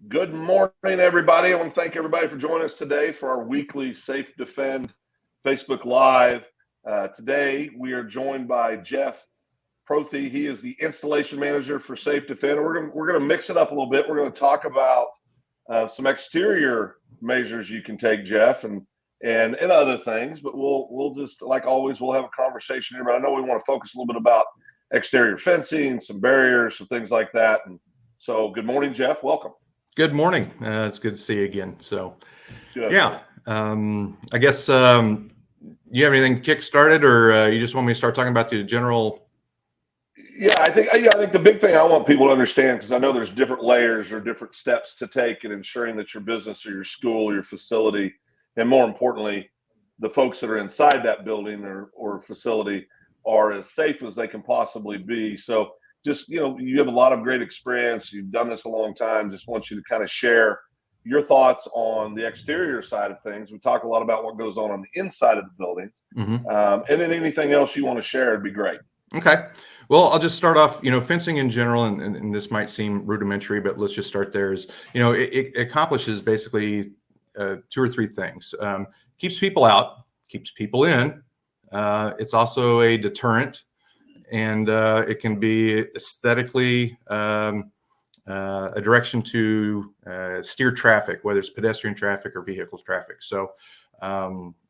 Good morning, everybody. I want to thank everybody for joining us today for our weekly Safe Defend Facebook Live. Today, we are joined by Jeff Prothe. He is the installation manager for Safe Defend. We're going to mix it up a little bit. We're going to talk about some exterior measures you can take, Jeff, and other things. But we'll just, like always, we'll have a conversation here. But I know we want to focus a little bit about exterior fencing, some barriers, some things like that. And so, good morning, Jeff. Welcome. Good morning. It's good to see you again. So, Good. yeah, I guess you have anything kick-started, or you just want me to start talking about the general? I think the big thing I want people to understand, because I know there's different layers or different steps to take in ensuring that your business or your school or your facility, and more importantly, the folks that are inside that building or facility are as safe as they can possibly be. So just, you have a lot of great experience. You've done this a long time. Just want you to kind of share your thoughts on the exterior side of things. We talk a lot about what goes on the inside of the buildings. And then anything else you want to share would be great. Okay. Well, I'll just start off, fencing in general, and this might seem rudimentary, but let's just start there. It accomplishes basically 2 or 3 things. Keeps people out, keeps people in. It's also a deterrent, and it can be aesthetically a direction to steer traffic, whether it's pedestrian traffic or vehicles traffic. So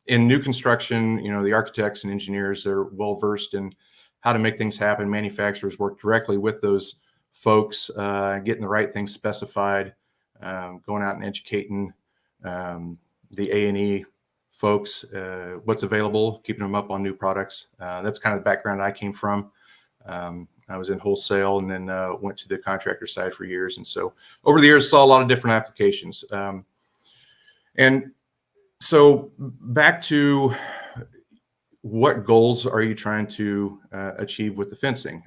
in new construction, the architects and engineers are well versed in how to make things happen. Manufacturers work directly with those folks, getting the right things specified, going out and educating the A&E folks what's available, keeping them up on new products. That's kind of the background I came from. I was in wholesale and then went to the contractor side for years. And so over the years, saw a lot of different applications. And so back to what goals are you trying to achieve with the fencing?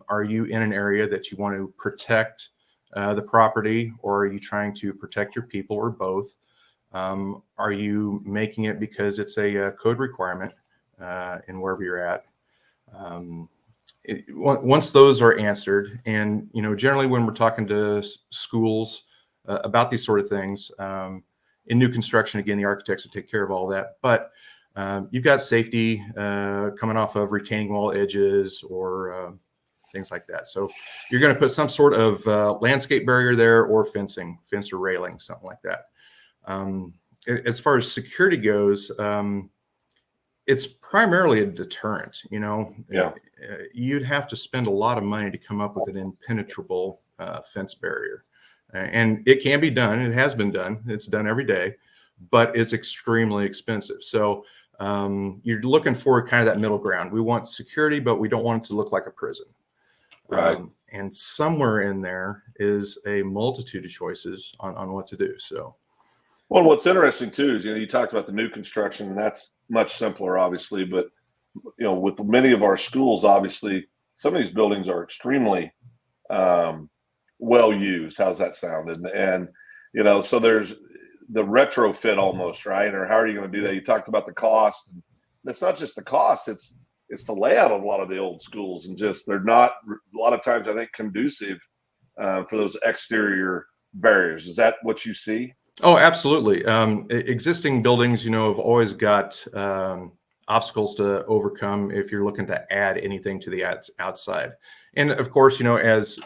Are you in an area that you want to protect the property, or are you trying to protect your people, or both? Are you making it because it's a code requirement in wherever you're at? Once those are answered, and generally when we're talking to schools about these sort of things, in new construction, again, the architects will take care of all that. But you've got safety coming off of retaining wall edges or things like that. So you're going to put some sort of landscape barrier there, or fence or railing, something like that. As far as security goes, it's primarily a deterrent. You'd have to spend a lot of money to come up with an impenetrable fence barrier. And it can be done. It has been done. It's done every day, but it's extremely expensive. So you're looking for kind of that middle ground. We want security, but we don't want it to look like a prison. Right. And somewhere in there is a multitude of choices on what to do. So. Well, what's interesting too is, you talked about the new construction, and that's much simpler, obviously. But with many of our schools, obviously, some of these buildings are extremely well used. How's that sound? And so there's the retrofit almost, right? Or how are you going to do that? You talked about the cost. And it's not just the cost; it's the layout of a lot of the old schools, and just they're not a lot of times, I think, conducive for those exterior barriers. Is that what you see? Oh, absolutely. Existing buildings, have always got obstacles to overcome if you're looking to add anything to the outside. And of course, as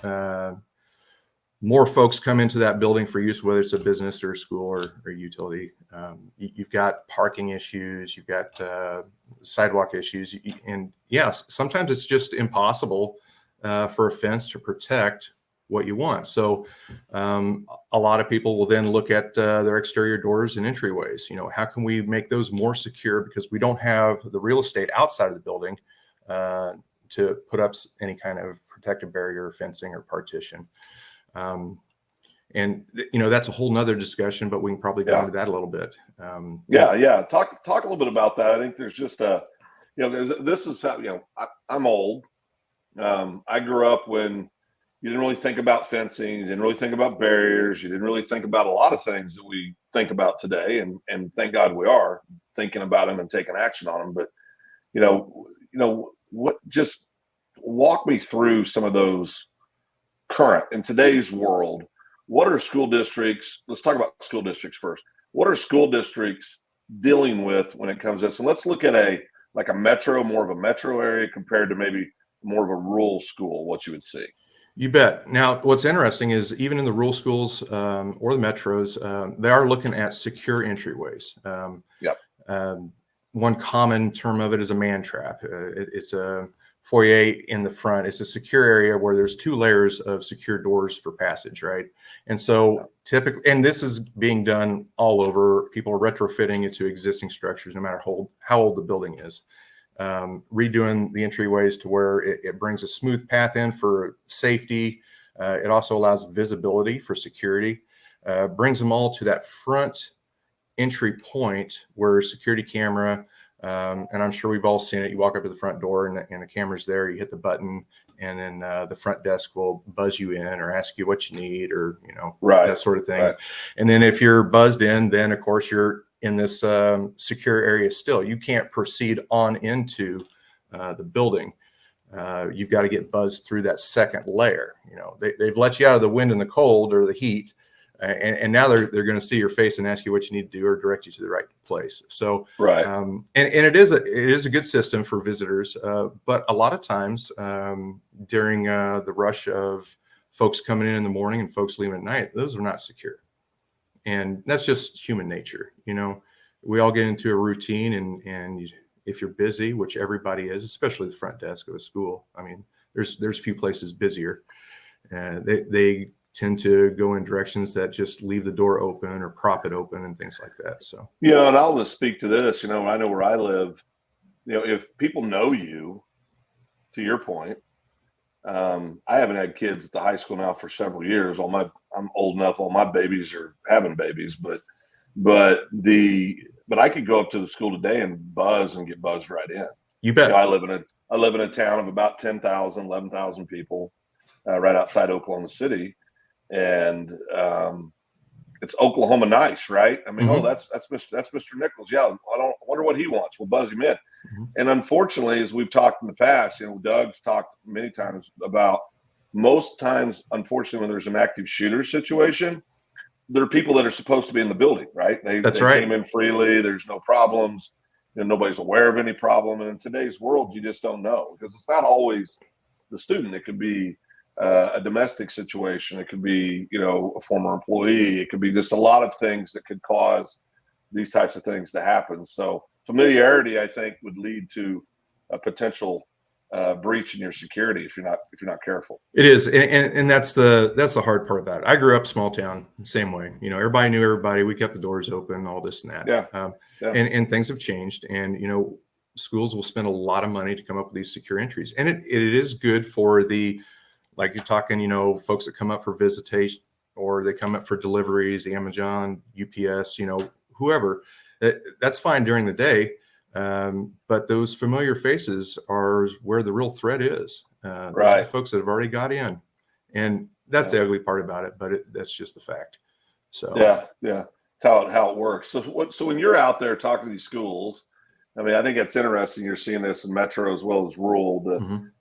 more folks come into that building for use, whether it's a business or a school or utility, you've got parking issues, you've got sidewalk issues. And yes, sometimes it's just impossible for a fence to protect what you want. So a lot of people will then look at their exterior doors and entryways. How can we make those more secure, because we don't have the real estate outside of the building to put up any kind of protective barrier or fencing or partition. And that's a whole nother discussion, but we can probably go into that a little bit. Talk a little bit about that. I think there's just this is how, I'm old. I grew up when you didn't really think about fencing. You didn't really think about barriers. You didn't really think about a lot of things that we think about today. And thank God we are thinking about them and taking action on them. But, what, just walk me through some of those current in today's world. what are school districts? Let's talk about school districts first. What are school districts dealing with when it comes to this? And let's look at more of a metro area compared to maybe more of a rural school, what you would see. You bet. Now, what's interesting is even in the rural schools or the metros, they are looking at secure entryways. Yep. One common term of it is a man trap. It's a foyer in the front. It's a secure area where there's 2 layers of secure doors for passage, right? And so typically, and this is being done all over. People are retrofitting it to existing structures, no matter how old the building is. Redoing the entryways to where it brings a smooth path in for safety. It also allows visibility for security, brings them all to that front entry point where security camera, and I'm sure we've all seen it. You walk up to the front door and the camera's there, you hit the button, and then the front desk will buzz you in or ask you what you need, or, that sort of thing. Right. And then if you're buzzed in, then of course you're in this secure area still. You can't proceed on into the building. You've got to get buzzed through that second layer. They've let you out of the wind and the cold or the heat, and now they're going to see your face and ask you what you need to do or direct you to the right place. So, right. And it is a good system for visitors, but a lot of times during the rush of folks coming in the morning and folks leaving at night, those are not secure. And that's just human nature. We all get into a routine, and if you're busy, which everybody is, especially the front desk of a school. I mean, there's few places busier. They tend to go in directions that just leave the door open or prop it open and things like that. So, and I'll just speak to this. I know where I live. If people know you, to your point, I haven't had kids at the high school now for several years. I'm old enough. All my babies are having babies, but I could go up to the school today and buzz and get buzzed right in. You bet. I live in a town of about 10,000, 11,000 people, right outside Oklahoma City, and it's Oklahoma nice, right? I mean, mm-hmm. that's Mr. Nichols. Yeah, I wonder what he wants. We'll buzz him in. Mm-hmm. And unfortunately, as we've talked in the past, Doug's talked many times about, most times, unfortunately, when there's an active shooter situation, there are people that are supposed to be in the building, right? They came in freely. There's no problems. Nobody's aware of any problem. And in today's world, you just don't know, because it's not always the student. It could be a domestic situation. It could be, a former employee. It could be just a lot of things that could cause these types of things to happen. So familiarity, I think, would lead to a potential breach in your security if you're not careful. It is, and that's the hard part about it. I grew up small town, same way. Everybody knew everybody. We kept the doors open, all this and that. Yeah. And things have changed, and schools will spend a lot of money to come up with these secure entries, and it is good for the, like you're talking, folks that come up for visitation or they come up for deliveries, Amazon, UPS, whoever. That's fine during the day. But those familiar faces are where the real threat is. Right. Those are the folks that have already got in, and that's the ugly part about it. But that's just the fact. So yeah, it's how it works. So when you're out there talking to these schools, I mean, I think it's interesting. You're seeing this in metro as well as rural.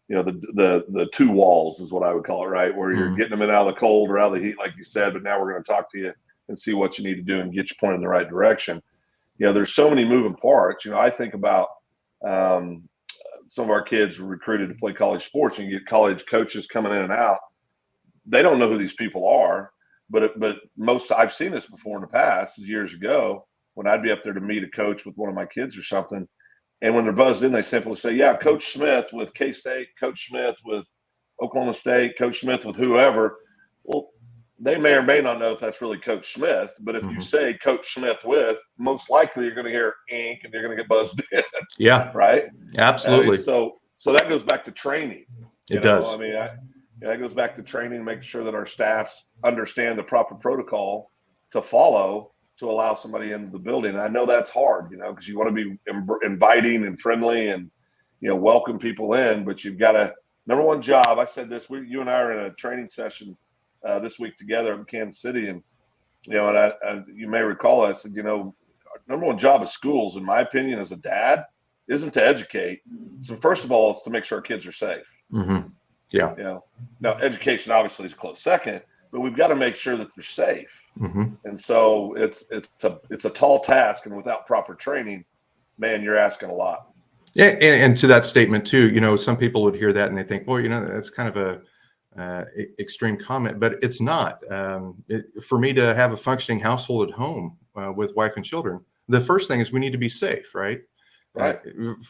The 2 walls is what I would call it, right? Where you're getting them in out of the cold or out of the heat, like you said. But now we're going to talk to you and see what you need to do and get you pointed in the right direction. There's so many moving parts. I think about some of our kids were recruited to play college sports, and you get college coaches coming in and out. They don't know who these people are, but I've seen this before in the past, years ago, when I'd be up there to meet a coach with one of my kids or something. And when they're buzzed in, they simply say, yeah, Coach Smith with K-State, Coach Smith with Oklahoma State, Coach Smith with whoever. Well, they may or may not know if that's really Coach Smith, but if you say Coach Smith with, most likely you're going to hear ink and you're going to get buzzed in. Yeah. Right? Absolutely. So that goes back to training. It does. I mean, that goes back to training, making sure that our staffs understand the proper protocol to follow to allow somebody into the building. And I know that's hard, because you want to be inviting and friendly and, welcome people in, but you've got to, number one job, I said this, you and I are in a training session this week together in Kansas City. And, and you may recall, I said, our number one job of schools, in my opinion, as a dad, isn't to educate. So first of all, it's to make sure our kids are safe. Mm-hmm. Yeah. Now education obviously is a close second, but we've got to make sure that they're safe. Mm-hmm. And so it's a tall task, and without proper training, man, you're asking a lot. Yeah, and to that statement too, some people would hear that and they think, well, that's kind of a extreme comment, but it's not. For me to have a functioning household at home with wife and children, the first thing is we need to be safe, right? Right.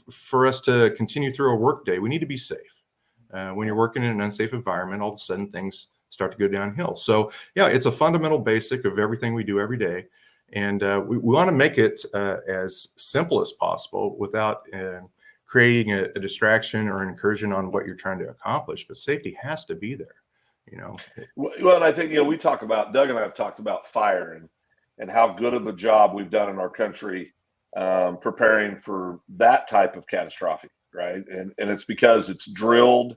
For us to continue through a work day, we need to be safe. When you're working in an unsafe environment, all of a sudden things start to go downhill. So yeah, it's a fundamental basic of everything we do every day. And we want to make it as simple as possible without creating a distraction or an incursion on what you're trying to accomplish. But safety has to be there, Well, and I think, we talk about, Doug and I have talked about fire and how good of a job we've done in our country preparing for that type of catastrophic, right? And it's because it's drilled.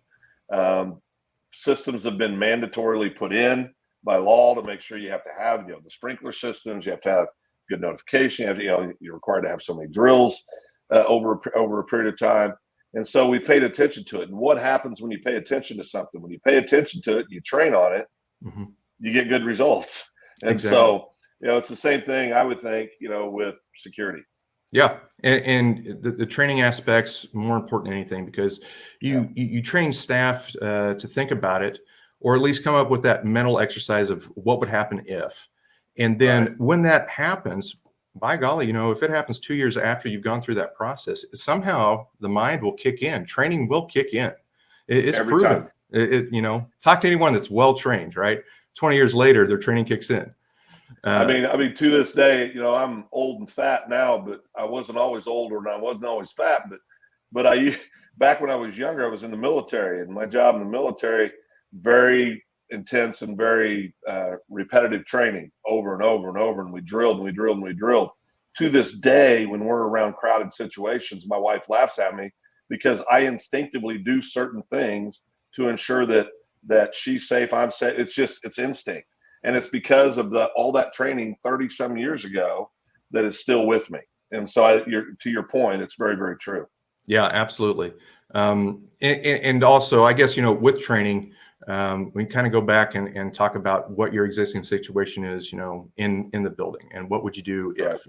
Systems have been mandatorily put in by law to make sure you have to have, the sprinkler systems, you have to have good notification, you're required to have so many drills over a period of time. And so we paid attention to it. And what happens when you pay attention to something? When you pay attention to it, you train on it, mm-hmm. you get good results. And exactly. So, it's the same thing, I would think, with security. Yeah. And the training aspect's more important than anything, because you train staff to think about it, or at least come up with that mental exercise of what would happen if. And then when that happens, by golly, if it happens 2 years after you've gone through that process, somehow the mind will kick in. Training will kick in. It's Every proven. time. Talk to anyone that's well trained, right? 20 years later, their training kicks in. I mean, to this day, I'm old and fat now, but I wasn't always older and I wasn't always fat. But back when I was younger, I was in the military, and my job in the military, very intense and very repetitive training over and over and over. And we drilled and we drilled and we drilled. To this day, when we're around crowded situations, my wife laughs at me because I instinctively do certain things to ensure that she's safe, I'm safe. It's instinct. And it's because of all that training 30 some years ago that is still with me. And so to your point, it's very, very true. Yeah, absolutely. And also, I guess, with training, we kind of go back and talk about what your existing situation is, in the building, and what would you do if,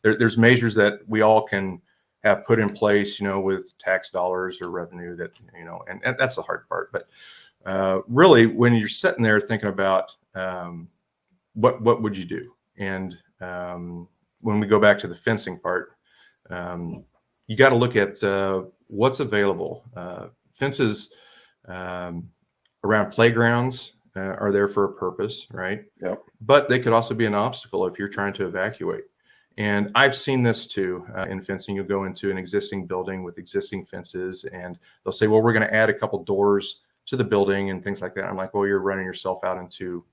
there's measures that we all can have put in place, with tax dollars or revenue that, and that's the hard part. But really, when you're sitting there thinking about what would you do? And when we go back to the fencing part, you got to look at what's available. Fences around playgrounds are there for a purpose, right? Yep. But they could also be an obstacle if you're trying to evacuate. And I've seen this too in fencing. You'll go into an existing building with existing fences, and they'll say, well, we're going to add a couple doors to the building and things like that. I'm like, well, you're running yourself out into,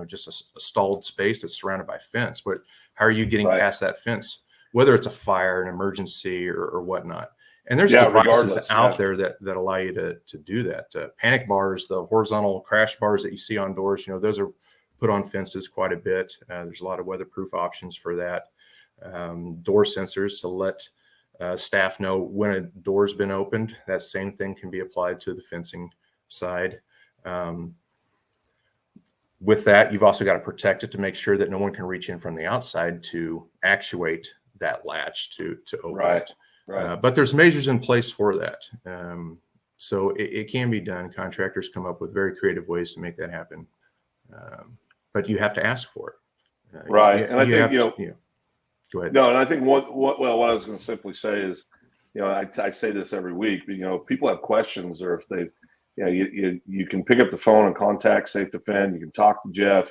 just a stalled space that's surrounded by fence. But how are you getting past that fence, whether it's a fire, an emergency, or whatnot? And there's devices out there that allow you to do that. Panic bars, the horizontal crash bars that you see on doors, those are put on fences quite a bit. There's a lot of weatherproof options for that. Door sensors to let staff know when a door's been opened. That same thing can be applied to the fencing side. With that, you've also got to protect it to make sure that no one can reach in from the outside to actuate that latch to open it. Right. But there's measures in place for that. So it can be done. Contractors come up with very creative ways to make that happen. But you have to ask for it. And I think, go ahead. No, and I think what I was going to simply say is, I say this every week, but, if people have questions, or if they, you can pick up the phone and contact SafeDefend. You can talk to Jeff,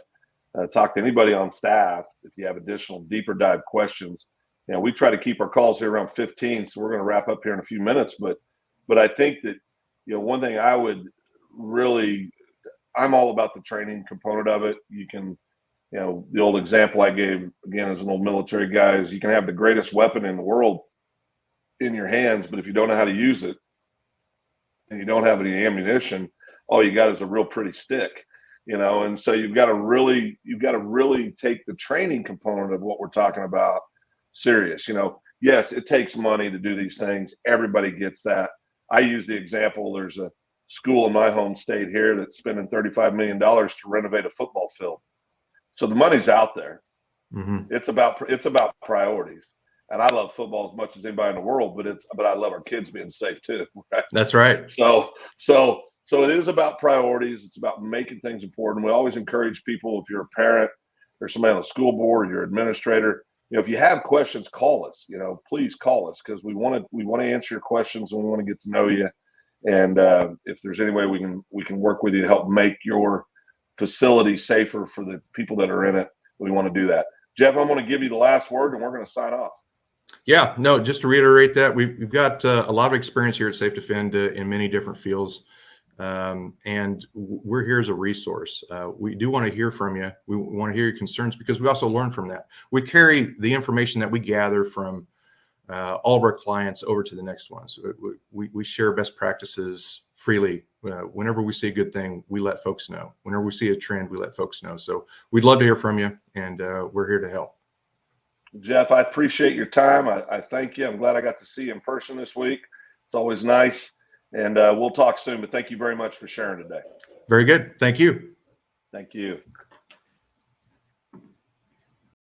talk to anybody on staff if you have additional deeper dive questions. We try to keep our calls here around 15, so we're going to wrap up here in a few minutes. But I think that, one thing I would really, I'm all about the training component of it. You can, the old example I gave, again, as an old military guy, is you can have the greatest weapon in the world in your hands, but if you don't know how to use it and you don't have any ammunition, all you got is a real pretty stick, and so you've got to really take the training component of what we're talking about serious. Yes, it takes money to do these things. Everybody gets that. I use the example, there's school in my home state here that's spending $35 million to renovate a football field. So the money's out there. Mm-hmm. It's about priorities. And I love football as much as anybody in the world, but I love our kids being safe too. Right? That's right. So it is about priorities. It's about making things important. We always encourage people, if you're a parent or somebody on the school board or your administrator, if you have questions, call us. Please call us, because we want to answer your questions, and we want to get to know you. And if there's any way we can work with you to help make your facility safer for the people that are in it, we want to do that. Jeff, I'm going to give you the last word, and we're going to sign off. Yeah, no, just to reiterate that we've got a lot of experience here at SafeDefend in many different fields. And we're here as a resource. We do want to hear from you. We want to hear your concerns, because we also learn from that. We carry the information that we gather from all of our clients over to the next one. So we share best practices freely. Whenever we see a good thing, we let folks know. Whenever we see a trend, we let folks know. So we'd love to hear from you, and we're here to help. Jeff, I appreciate your time. I thank you. I'm glad I got to see you in person this week. It's always nice. And we'll talk soon, but thank you very much for sharing today. Very good. Thank you. Thank you.